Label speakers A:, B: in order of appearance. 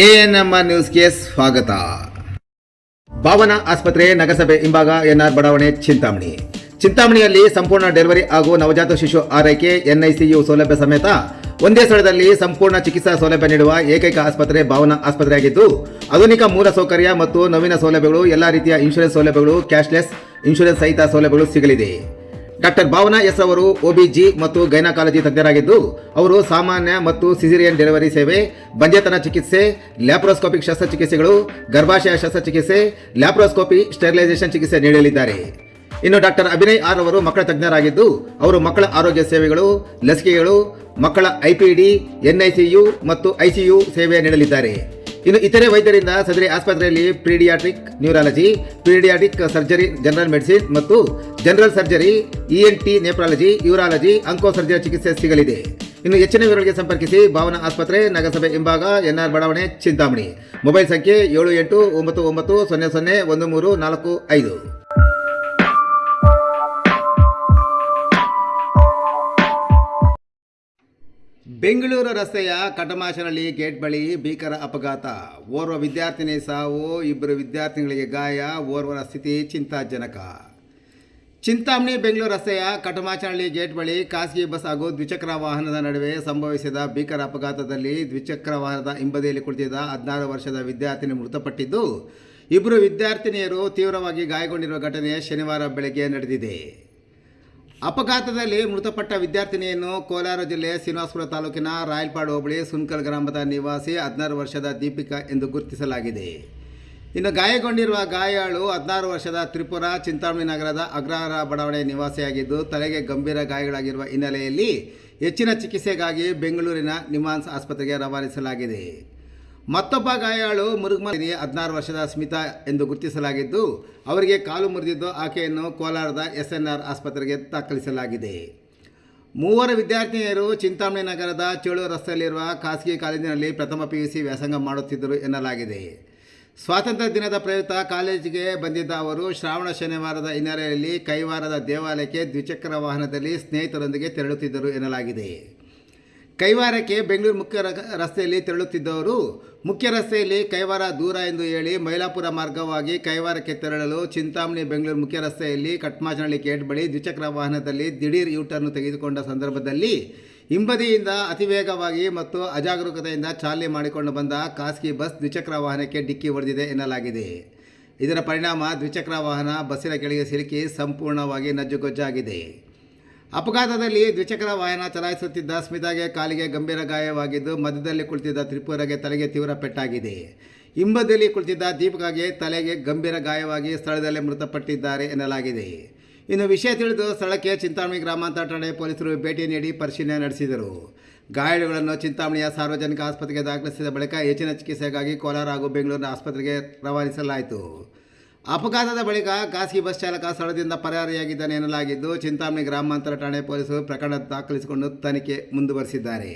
A: ANMR ನ್ಯೂಸ್ಗೆ ಸ್ವಾಗತ. ಭಾವನಾ ಆಸ್ಪತ್ರೆ ನಗರಸಭೆ ಹಿಂಭಾಗ ಎನ್ಆರ್ ಬಡಾವಣೆ ಚಿಂತಾಮಣಿಯಲ್ಲಿ ಸಂಪೂರ್ಣ ಡೆಲಿವರಿ ಹಾಗೂ ನವಜಾತ ಶಿಶು ಆರೈಕೆ ಎನ್ಐಸಿಯು ಸೌಲಭ್ಯ ಸಮೇತ ಒಂದೇ ಸ್ಥಳದಲ್ಲಿ ಸಂಪೂರ್ಣ ಚಿಕಿತ್ಸಾ ಸೌಲಭ್ಯ ನೀಡುವ ಏಕೈಕ ಆಸ್ಪತ್ರೆ ಭಾವನಾ ಆಸ್ಪತ್ರೆಯಾಗಿದ್ದು, ಆಧುನಿಕ ಮೂಲ ಸೌಕರ್ಯ ಮತ್ತು ನವೀನ ಸೌಲಭ್ಯಗಳು, ಎಲ್ಲ ರೀತಿಯ ಇನ್ಶೂರೆನ್ಸ್ ಸೌಲಭ್ಯಗಳು, ಕ್ಯಾಶ್ಲೆಸ್ ಇನ್ಶೂರೆನ್ಸ್ ಸಹಿತ ಸೌಲಭ್ಯಗಳು ಸಿಗಲಿದೆ. ಡಾಕ್ಟರ್ ಭಾವನಾ ಎಸ್ ಅವರು ಒಬಿಜಿ ಮತ್ತು ಗೈನಕಾಲಜಿ ತಜ್ಞರಾಗಿದ್ದು, ಅವರು ಸಾಮಾನ್ಯ ಮತ್ತು ಸಿಸೇರಿಯನ್ ಡೆಲಿವರಿ ಸೇವೆ, ಬಂಜೆತನ ಚಿಕಿತ್ಸೆ, ಲ್ಯಾಪ್ರೋಸ್ಕೋಪಿಕ್ ಶಸ್ತ್ರಚಿಕಿತ್ಸೆಗಳು, ಗರ್ಭಾಶಯ ಶಸ್ತ್ರಚಿಕಿತ್ಸೆ, ಲ್ಯಾಪ್ರೋಸ್ಕೋಪಿ ಸ್ಟೆರಿಲೈಸೇಷನ್ ಚಿಕಿತ್ಸೆ ನೀಡಲಿದ್ದಾರೆ. ಇನ್ನು ಡಾಕ್ಟರ್ ಅಭಿನಯ್ ಆರ್ ಅವರು ಮಕ್ಕಳ ತಜ್ಞರಾಗಿದ್ದು, ಅವರು ಮಕ್ಕಳ ಆರೋಗ್ಯ ಸೇವೆಗಳು, ಲಸಿಕೆಗಳು, ಮಕ್ಕಳ ಐಪಿಡಿ, ಎನ್ಐಸಿಯು ಮತ್ತು ಐಸಿಯು ಸೇವೆ ನೀಡಲಿದ್ದಾರೆ. ಇನ್ನು ಇತರೆ ವೈದ್ಯರಿಂದ ಸದರಿ ಆಸ್ಪತ್ರೆಯಲ್ಲಿ paediatric neurology, paediatric surgery, general medicine ಮತ್ತು general surgery, ENT, nephrology, urology, onco surgery ಚಿಕಿತ್ಸೆ ಸಿಗಲಿದೆ. ಇನ್ನು ಹೆಚ್ಚಿನ ವಿವರಗಳಿಗೆ ಸಂಪರ್ಕಿಸಿ ಭಾವನಾ ಆಸ್ಪತ್ರೆ, ನಗರಸಭೆ ಹಿಂಭಾಗ, ಎನ್ಆರ್ ಬಡಾವಣೆ, ಚಿಂತಾಮಣಿ. ಮೊಬೈಲ್ ಸಂಖ್ಯೆ 7899001345. ಬೆಂಗಳೂರು ರಸ್ತೆಯ ಕಟಮಾಚನಹಳ್ಳಿ ಗೇಟ್ ಬಳಿ ಭೀಕರ ಅಪಘಾತ. ಓರ್ವ ವಿದ್ಯಾರ್ಥಿನಿ ಸಾವು, ಇಬ್ಬರು ವಿದ್ಯಾರ್ಥಿಗಳಿಗೆ ಗಾಯ, ಓರ್ವರ ಸ್ಥಿತಿ ಚಿಂತಾಜನಕ. ಚಿಂತಾಮಣಿ ಬೆಂಗಳೂರು ರಸ್ತೆಯ ಕಟಮಾಚನಹಳ್ಳಿ ಗೇಟ್ ಬಳಿ ಖಾಸಗಿ ಬಸ್ ಹಾಗೂ ದ್ವಿಚಕ್ರ ವಾಹನದ ನಡುವೆ ಸಂಭವಿಸಿದ ಭೀಕರ ಅಪಘಾತದಲ್ಲಿ ದ್ವಿಚಕ್ರ ವಾಹನದ ಹಿಂಬದಿಯಲ್ಲಿ ಕುಳಿತಿದ್ದ 16 ವರ್ಷದ ವಿದ್ಯಾರ್ಥಿನಿ ಮೃತಪಟ್ಟಿದ್ದು, ಇಬ್ಬರು ವಿದ್ಯಾರ್ಥಿನಿಯರು ತೀವ್ರವಾಗಿ ಗಾಯಗೊಂಡಿರುವ ಘಟನೆ ಶನಿವಾರ ಬೆಳಗ್ಗೆ ನಡೆದಿದೆ. ಅಪಘಾತದಲ್ಲಿ ಮೃತಪಟ್ಟ ವಿದ್ಯಾರ್ಥಿನಿಯನ್ನು ಕೋಲಾರ ಜಿಲ್ಲೆ ಶ್ರೀನಿವಾಸಪುರ ತಾಲೂಕಿನ ರಾಯಲ್ಪಾಡ್ ಹೋಬಳಿ ಸುನ್ಕಲ್ ಗ್ರಾಮದ ನಿವಾಸಿ 16 ವರ್ಷದ ದೀಪಿಕಾ ಎಂದು ಗುರುತಿಸಲಾಗಿದೆ. ಇನ್ನು ಗಾಯಗೊಂಡಿರುವ ಗಾಯಾಳು 16 ವರ್ಷದ ತ್ರಿಪುರ, ಚಿಂತಾಮಣಿ ನಗರದ ಅಗ್ರಹಾರ ಬಡಾವಣೆ ನಿವಾಸಿಯಾಗಿದ್ದು, ತಲೆಗೆ ಗಂಭೀರ ಗಾಯಗಳಾಗಿರುವ ಹಿನ್ನೆಲೆಯಲ್ಲಿ ಹೆಚ್ಚಿನ ಚಿಕಿತ್ಸೆಗಾಗಿ ಬೆಂಗಳೂರಿನ ನಿಮ್ಹಾನ್ಸ್ ಆಸ್ಪತ್ರೆಗೆ ರವಾನಿಸಲಾಗಿದೆ. ಮತ್ತೊಬ್ಬ ಗಾಯಾಳು ಮುರುಘಮನಿ 16 ವರ್ಷದ ಸ್ಮಿತಾ ಎಂದು ಗುರುತಿಸಲಾಗಿದ್ದು, ಅವರಿಗೆ ಕಾಲು ಮುರಿದಿದ್ದು ಆಕೆಯನ್ನು ಕೋಲಾರದ ಎಸ್ಎನ್ಆರ್ ಆಸ್ಪತ್ರೆಗೆ ದಾಖಲಿಸಲಾಗಿದೆ. ಮೂವರು ವಿದ್ಯಾರ್ಥಿನಿಯರು ಚಿಂತಾಮಣಿ ನಗರದ ಚೇಳೂರು ರಸ್ತೆಯಲ್ಲಿರುವ ಖಾಸಗಿ ಕಾಲೇಜಿನಲ್ಲಿ ಪ್ರಥಮ PUC ವ್ಯಾಸಂಗ ಮಾಡುತ್ತಿದ್ದರು ಎನ್ನಲಾಗಿದೆ. ಸ್ವಾತಂತ್ರ್ಯ ದಿನದ ಪ್ರಯುಕ್ತ ಕಾಲೇಜಿಗೆ ಬಂದಿದ್ದ ಅವರು ಶ್ರಾವಣ ಶನಿವಾರದ ಹಿನ್ನೆಲೆಯಲ್ಲಿ ಕೈವಾರದ ದೇವಾಲಯಕ್ಕೆ ದ್ವಿಚಕ್ರ ವಾಹನದಲ್ಲಿ ಸ್ನೇಹಿತರೊಂದಿಗೆ ತೆರಳುತ್ತಿದ್ದರು ಎನ್ನಲಾಗಿದೆ. ಕೈವಾರಕ್ಕೆ ಬೆಂಗಳೂರು ಮುಖ್ಯ ರಸ್ತೆಯಲ್ಲಿ ತೆರಳುತ್ತಿದ್ದವರು ಮುಖ್ಯ ರಸ್ತೆಯಲ್ಲಿ ಕೈವಾರ ದೂರ ಎಂದು ಹೇಳಿ ಮೈಲಾಪುರ ಮಾರ್ಗವಾಗಿ ಕೈವಾರಕ್ಕೆ ತೆರಳಲು ಚಿಂತಾಮಣಿ ಬೆಂಗಳೂರು ಮುಖ್ಯ ರಸ್ತೆಯಲ್ಲಿ ಕಟಮಾಚನಹಳ್ಳಿ ಗೇಟ್ ಬಳಿ ದ್ವಿಚಕ್ರ ವಾಹನದಲ್ಲಿ ದಿಢೀರ್ ಯೂಟರ್ನ್ ತೆಗೆದುಕೊಂಡ ಸಂದರ್ಭದಲ್ಲಿ ಹಿಂಬದಿಯಿಂದ ಅತಿವೇಗವಾಗಿ ಮತ್ತು ಅಜಾಗರೂಕತೆಯಿಂದ ಚಾಲನೆ ಮಾಡಿಕೊಂಡು ಬಂದ ಖಾಸಗಿ ಬಸ್ ದ್ವಿಚಕ್ರ ವಾಹನಕ್ಕೆ ಡಿಕ್ಕಿ ಹೊಡೆದಿದೆ ಎನ್ನಲಾಗಿದೆ. ಇದರ ಪರಿಣಾಮ ದ್ವಿಚಕ್ರ ವಾಹನ ಬಸ್ಸಿನ ಕೆಳಗೆ ಸಿಲುಕಿ ಸಂಪೂರ್ಣವಾಗಿ ನಜ್ಜುಗೊಜ್ಜಾಗಿದೆ. ಅಪಘಾತದಲ್ಲಿ ದ್ವಿಚಕ್ರ ವಾಹನ ಚಲಾಯಿಸುತ್ತಿದ್ದ ಸ್ಮಿತಾಗೆ ಕಾಲಿಗೆ ಗಂಭೀರ ಗಾಯವಾಗಿದ್ದು, ಮಧ್ಯದಲ್ಲಿ ಕುಳಿತಿದ್ದ ತ್ರಿಪುರಗೆ ತಲೆಗೆ ತೀವ್ರ ಪೆಟ್ಟಾಗಿದೆ. ಹಿಂಬದಿಯಲ್ಲಿ ಕುಳಿತಿದ್ದ ದೀಪಿಕಾಗೆ ತಲೆಗೆ ಗಂಭೀರ ಗಾಯವಾಗಿ ಸ್ಥಳದಲ್ಲೇ ಮೃತಪಟ್ಟಿದ್ದಾರೆ ಎನ್ನಲಾಗಿದೆ. ಇನ್ನು ವಿಷಯ ತಿಳಿದು ಸ್ಥಳಕ್ಕೆ ಚಿಂತಾಮಣಿ ಗ್ರಾಮಾಂತರ ಠಾಣೆ ಪೊಲೀಸರು ಭೇಟಿ ನೀಡಿ ಪರಿಶೀಲನೆ ನಡೆಸಿದರು. ಗಾಯಾಳುಗಳನ್ನು ಚಿಂತಾಮಣಿಯ ಸಾರ್ವಜನಿಕ ಆಸ್ಪತ್ರೆಗೆ ದಾಖಲಿಸಿದ ಬಳಿಕ ಹೆಚ್ಚಿನ ಚಿಕಿತ್ಸೆಗಾಗಿ ಕೋಲಾರ ಹಾಗೂ ಬೆಂಗಳೂರಿನ ಆಸ್ಪತ್ರೆಗೆ ರವಾನಿಸಲಾಯಿತು. ಅಪಘಾತದ ಬಳಿಕ ಖಾಸಗಿ ಬಸ್ ಚಾಲಕ ಸ್ಥಳದಿಂದ ಪರಾರಿಯಾಗಿದ್ದಾನೆ ಎನ್ನಲಾಗಿದ್ದು, ಚಿಂತಾಮಣಿ ಗ್ರಾಮಾಂತರ ಠಾಣೆ ಪೊಲೀಸರು ಪ್ರಕರಣ ದಾಖಲಿಸಿಕೊಂಡು ತನಿಖೆ ಮುಂದುವರಿಸಿದ್ದಾರೆ.